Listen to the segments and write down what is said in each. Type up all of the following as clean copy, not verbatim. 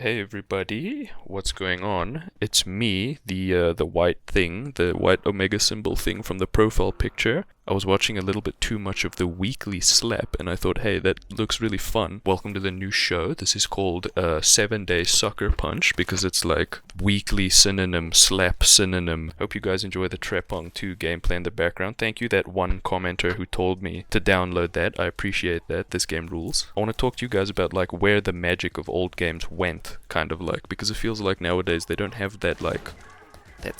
Hey everybody, what's going on? It's me, the white thing, the white omega symbol thing from the profile picture. I was watching a little bit too much of the WeeklySlap and I thought, hey, that looks really fun. Welcome to the new show. This is called 7-Day Sucker Punch because it's like weekly synonym, slap synonym. Hope you guys enjoy the Trepong 2 gameplay in the background. Thank you that one commenter who told me to download that. I appreciate that. This game rules. I want to talk to you guys about like where the magic of old games went, kind of like, because it feels like nowadays they don't have that like they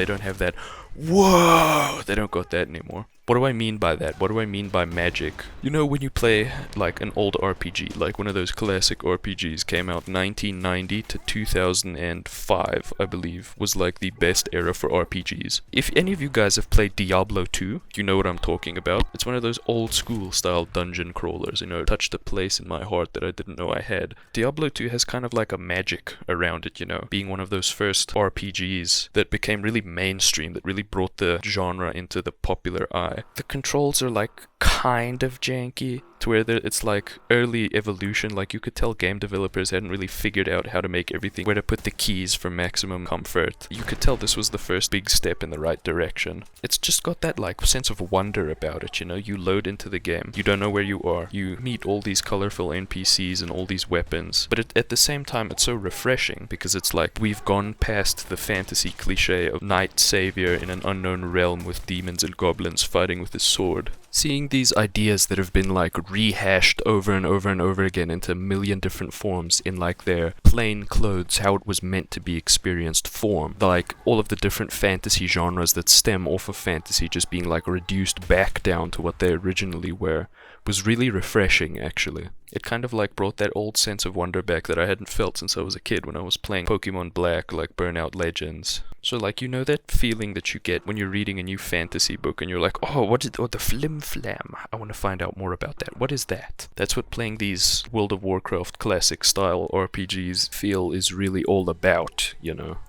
don't have that whoa, they don't got that anymore. What do I mean by that? What do I mean by magic? You know, when you play like an old RPG, like one of those classic RPGs came out 1990 to 2005, I believe, was like the best era for RPGs. If any of you guys have played Diablo 2, you know what I'm talking about. It's one of those old school style dungeon crawlers, touched a place in my heart that I didn't know I had. Diablo 2 has kind of like a magic around it, being one of those first RPGs that became really mainstream, that really brought the genre into the popular eye. The controls are like kind of janky to where it's like early evolution. Like you could tell game developers hadn't really figured out how to make everything, where to put the keys for maximum comfort. You could tell this was the first big step in the right direction. It's just got that like sense of wonder about it, You load into the game, you don't know where you are, you meet all these colorful NPCs and all these weapons, but at the same time it's so refreshing because it's like we've gone past the fantasy cliche of knight savior in an unknown realm with demons and goblins fighting with his sword. Seeing these ideas that have been like rehashed over and over and over again into a million different forms in like their plain clothes, how it was meant to be experienced form. Like all of the different fantasy genres that stem off of fantasy just being like reduced back down to what they originally were was really refreshing actually. It kind of like brought that old sense of wonder back that I hadn't felt since I was a kid when I was playing Pokemon Black, like Burnout Legends. So like, that feeling that you get when you're reading a new fantasy book and you're like, oh, the flim flam? I want to find out more about that. What is that? That's what playing these World of Warcraft classic style RPGs feel is really all about,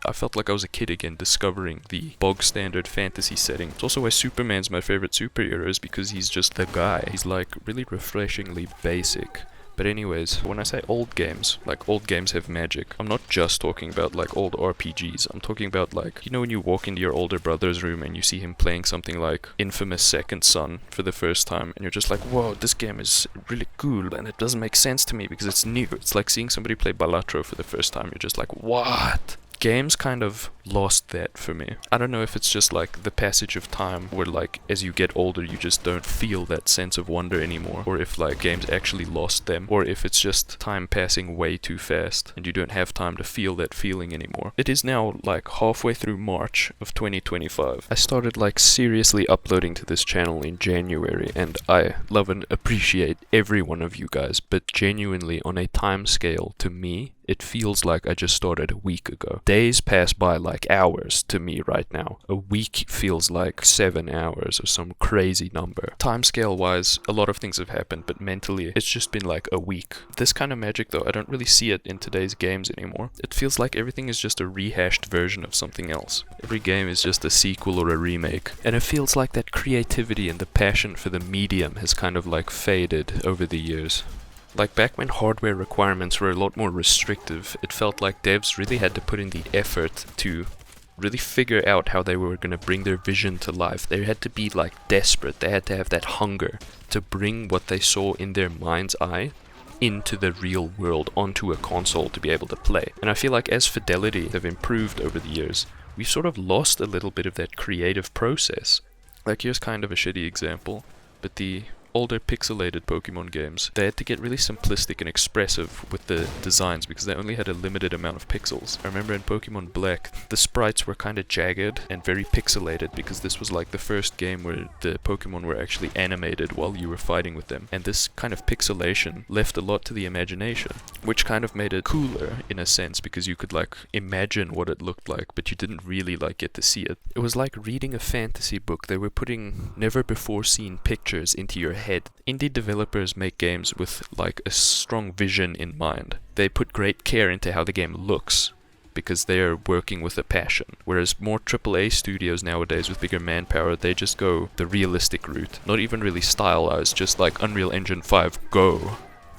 I felt like I was a kid again discovering the bog standard fantasy setting. It's also why Superman's my favorite superhero, is because he's just the guy. He's like really refreshingly basic. But anyways, when I say old games, like old games have magic, I'm not just talking about like old RPGs. I'm talking about like, when you walk into your older brother's room and you see him playing something like Infamous Second Son for the first time, and you're just like, whoa, this game is really cool, and it doesn't make sense to me because it's new. It's like seeing somebody play Balatro for the first time. You're just like, what? Games kind of lost that for me. I don't know if it's just like the passage of time where like as you get older you just don't feel that sense of wonder anymore, or if like games actually lost them, or if it's just time passing way too fast and you don't have time to feel that feeling anymore. It is now like halfway through March of 2025. I started like seriously uploading to this channel in January, and I love and appreciate every one of you guys, but genuinely on a time scale to me, it feels like I just started a week ago. Days pass by like hours to me right now. A week feels like 7 hours or some crazy number. Timescale wise, a lot of things have happened, but mentally, it's just been like a week. This kind of magic though, I don't really see it in today's games anymore. It feels like everything is just a rehashed version of something else. Every game is just a sequel or a remake. And it feels like that creativity and the passion for the medium has kind of like faded over the years. Like back when hardware requirements were a lot more restrictive, it felt like devs really had to put in the effort to really figure out how they were going to bring their vision to life. They had to be like desperate. They had to have that hunger to bring what they saw in their mind's eye into the real world, onto a console to be able to play. And I feel like as fidelity have improved over the years, we've sort of lost a little bit of that creative process. Like here's kind of a shitty example, but the older pixelated Pokemon games, they had to get really simplistic and expressive with the designs because they only had a limited amount of pixels. I remember in Pokemon Black, the sprites were kind of jagged and very pixelated because this was like the first game where the Pokemon were actually animated while you were fighting with them. And this kind of pixelation left a lot to the imagination, which kind of made it cooler in a sense because you could like imagine what it looked like, but you didn't really like get to see it. It was like reading a fantasy book. They were putting never before seen pictures into your head. Indie developers make games with like a strong vision in mind. They put great care into how the game looks because they're working with a passion. Whereas more AAA studios nowadays with bigger manpower, they just go the realistic route. Not even really stylized, just like Unreal Engine 5, go.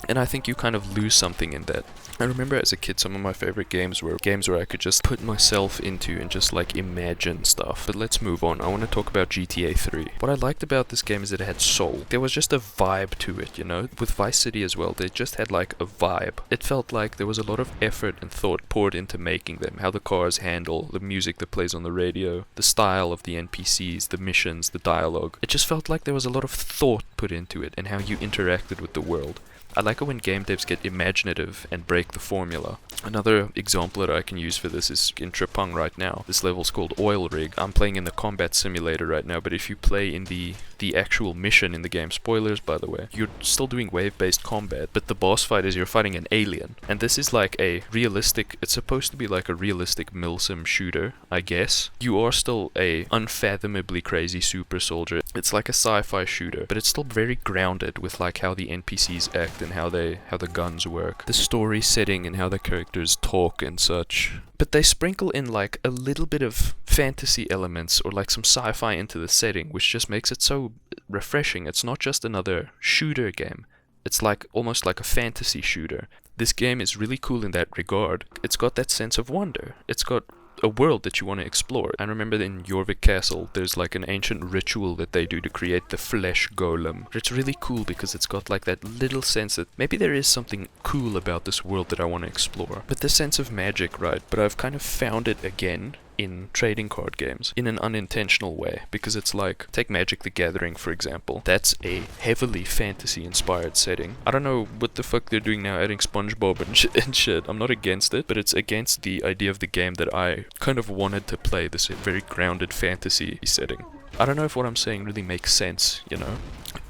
And I think you kind of lose something in that. I remember as a kid, some of my favorite games were games where I could just put myself into and just like imagine stuff. But let's move on. I want to talk about GTA 3. What I liked about this game is that it had soul. There was just a vibe to it, you know? With Vice City as well, they just had like a vibe. It felt like there was a lot of effort and thought poured into making them. How the cars handle, the music that plays on the radio, the style of the NPCs, the missions, the dialogue. It just felt like there was a lot of thought put into it and how you interacted with the world. I like it when game devs get imaginative and break the formula. Another example that I can use for this is in Trepang right now. This level's called Oil Rig. I'm playing in the combat simulator right now, but if you play in the actual mission in the game, spoilers by the way, you're still doing wave-based combat, but the boss fight is you're fighting an alien. And this is like a realistic, it's supposed to be like a realistic milsim shooter, I guess. You are still a unfathomably crazy super soldier. It's like a sci-fi shooter, but it's still very grounded with like how the NPCs act and how the guns work, the story setting and how the characters talk and such. But they sprinkle in like a little bit of fantasy elements or like some sci-fi into the setting, which just makes it so refreshing. It's not just another shooter game. It's like almost like a fantasy shooter. This game is really cool in that regard. It's got that sense of wonder. It's got a world that you want to explore. I remember in Jorvik Castle, there's like an ancient ritual that they do to create the flesh golem. It's really cool because it's got like that little sense that maybe there is something cool about this world that I want to explore. But the sense of magic, right? But I've kind of found it again in trading card games in an unintentional way, because it's like, take Magic the Gathering for example. That's a heavily fantasy inspired setting. I don't know what the fuck they're doing now, adding SpongeBob and shit. I'm not against it, but it's against the idea of the game that I kind of wanted to play, this very grounded fantasy setting. I don't know if what I'm saying really makes sense, you know?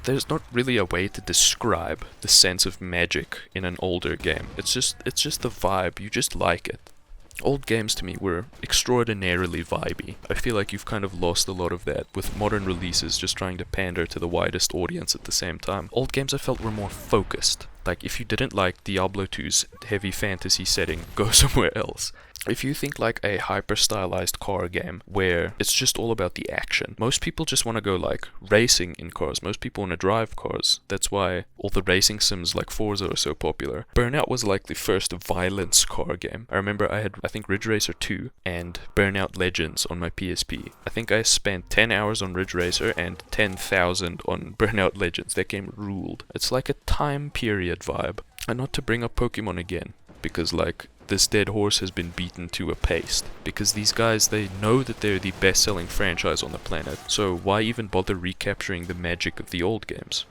There's not really a way to describe the sense of magic in an older game. It's just the vibe, you just like it. Old games to me were extraordinarily vibey. I feel like you've kind of lost a lot of that with modern releases just trying to pander to the widest audience at the same time. Old games I felt were more focused. Like if you didn't like Diablo 2's heavy fantasy setting, go somewhere else. If you think like a hyper-stylized car game where it's just all about the action, most people just want to go like racing in cars. Most people want to drive cars. That's why all the racing sims like Forza are so popular. Burnout was like the first violence car game. I remember I think Ridge Racer 2 and Burnout Legends on my PSP. I think I spent 10 hours on Ridge Racer and 10,000 on Burnout Legends. That game ruled. It's like a time period vibe. And not to bring up Pokemon again, because like this dead horse has been beaten to a paste, because these guys, they know that they're the best-selling franchise on the planet, so why even bother recapturing the magic of the old games?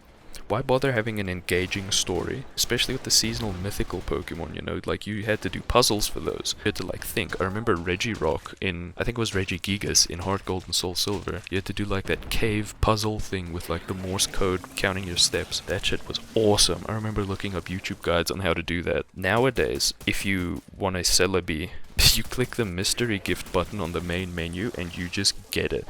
Why bother having an engaging story, especially with the seasonal mythical Pokemon, you know, like you had to do puzzles for those. You had to like think. I remember Regirock in, I think it was Regigigas in Heart Gold and Soul Silver. You had to do like that cave puzzle thing with like the Morse code counting your steps. That shit was awesome. I remember looking up YouTube guides on how to do that. Nowadays, if you want a Celebi, you click the mystery gift button on the main menu and you just get it.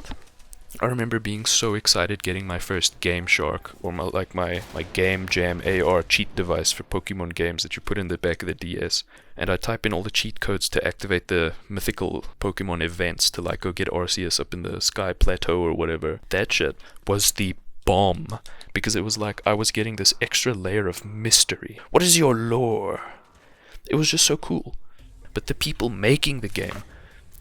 I remember being so excited getting my first Game Shark, or my Game Jam AR cheat device for Pokemon games that you put in the back of the DS. And I type in all the cheat codes to activate the mythical Pokemon events to like go get Arceus up in the Sky Plateau or whatever. That shit was the bomb, because it was like I was getting this extra layer of mystery. What is your lore? It was just so cool. But the people making the game,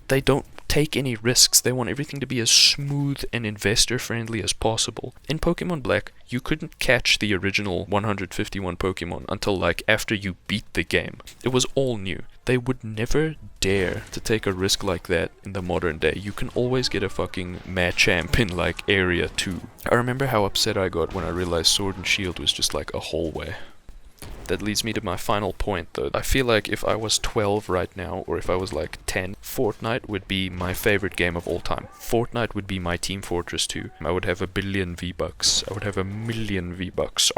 they don't take any risks. They want everything to be as smooth and investor friendly as possible. In Pokemon Black, you couldn't catch the original 151 Pokemon until like after you beat the game. It was all new. They would never dare to take a risk like that in the modern day. You can always get a fucking Machamp in like Area 2. I remember how upset I got when I realized Sword and Shield was just like a hallway. That leads me to my final point though. I feel like if I was 12 right now, or if I was like 10, Fortnite would be my favorite game of all time. Fortnite would be my Team Fortress 2. I would have 1 billion V-Bucks. I would have 1 million V-Bucks.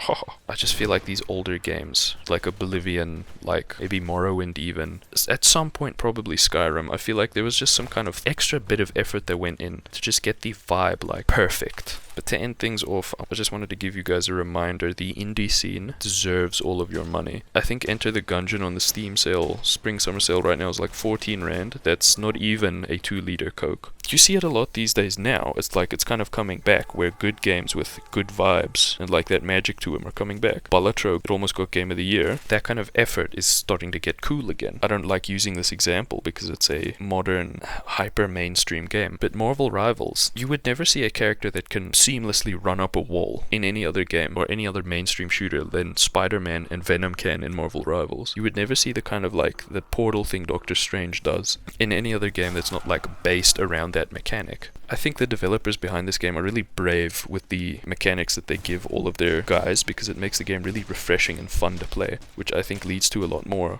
I just feel like these older games, like Oblivion, like maybe Morrowind even, at some point probably Skyrim, I feel like there was just some kind of extra bit of effort that went in to just get the vibe like perfect. But to end things off, I just wanted to give you guys a reminder, the indie scene deserves all of your your money. I think Enter the Gungeon on the Steam sale, spring summer sale right now is like 14 rand. That's not even a 2-liter Coke. You see it a lot these days now. It's like it's kind of coming back, where good games with good vibes and like that magic to them are coming back. Balatro, it almost got Game of the Year. That kind of effort is starting to get cool again. I don't like using this example because it's a modern, hyper mainstream game, but Marvel Rivals, you would never see a character that can seamlessly run up a wall in any other game or any other mainstream shooter than Spider-Man and Venom can in Marvel Rivals. You would never see the kind of like the portal thing Doctor Strange does in any other game that's not like based around that mechanic. I think the developers behind this game are really brave with the mechanics that they give all of their guys, because it makes the game really refreshing and fun to play, which I think leads to a lot more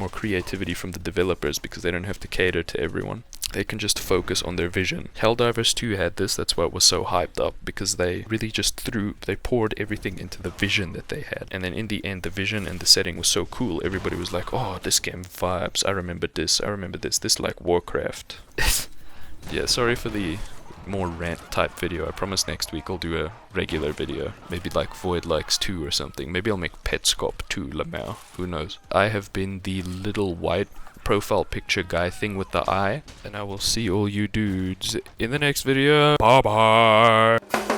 creativity from the developers, because they don't have to cater to everyone. They can just focus on their vision. Helldivers 2 had this, that's why it was so hyped up, because they really just they poured everything into the vision that they had. And then in the end, the vision and the setting was so cool, everybody was like, oh, this game vibes, I remember this like Warcraft. Yeah, sorry for the more rant type video. I promise next week I'll do a regular video. Maybe like Void Likes 2 or something. Maybe I'll make Petscop 2 lemme. Who knows? I have been the little white profile picture guy thing with the eye, and I will see all you dudes in the next video. Bye bye.